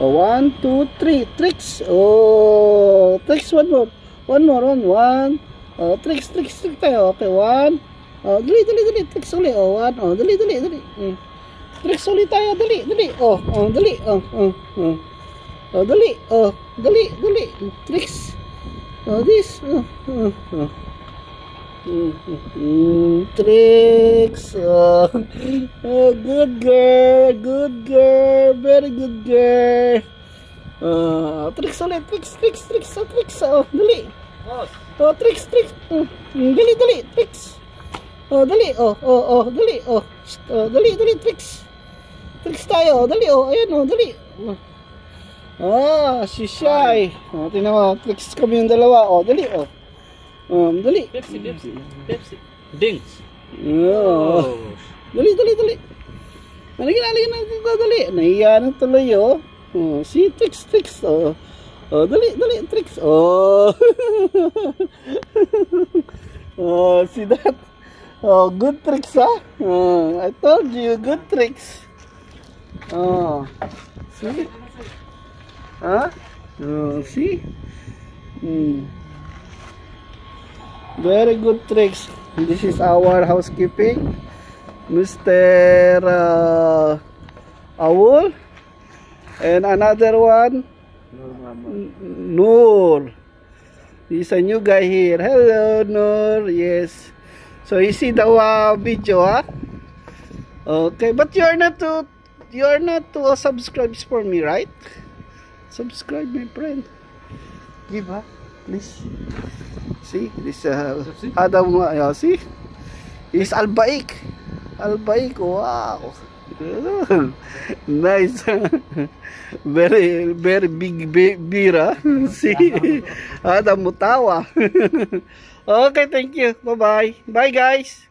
Oh, 1, 2, 3. Tricks. Oh, tricks. One more. One. Oh, tricks tayo. Okay, 1. Oh, dali. Tricks ulit. Oh, 1. Oh, dali. Tricks ulit tayo. Dali. Oh, dali. Oh, dali. Oh, dali. Tricks. Oh, this. Tricks. Oh, good girl. Very good girl. Tricks ulit. Tricks. Oh, tricks. Oh, dali. Oh, tricks. Dali. Tricks. Oh, dali. Oh, dali. Oh, dali. Tricks. Tricks tayo. Dali. Oh, ayan. Oh, dali. Si Shy. Oh, tingnan mo. Tricks kami yung dalawa. Oh, dali. Oh. Dali. Pepsi. Dings. Oh. Dali. Halika na. Dali. Nahiya na tuloy, oh. Si Tricks. Oh, dali. Tricks. Oh. See that? Oh, good tricks, ha? I told you, good tricks. See? See? Very good tricks. This is our housekeeping, Mr. Awul, and another one, Noor. He's a new guy here. Hello, Noor. Yes. So you see the video, huh? Okay, but you're not to subscribe for me, right? Subscribe, my friend. Give, huh? Please. See this Adam. See, is Albaik. Wow. Nice. Very big beer. See, Adam Mutawa. Okay, thank you. Bye guys.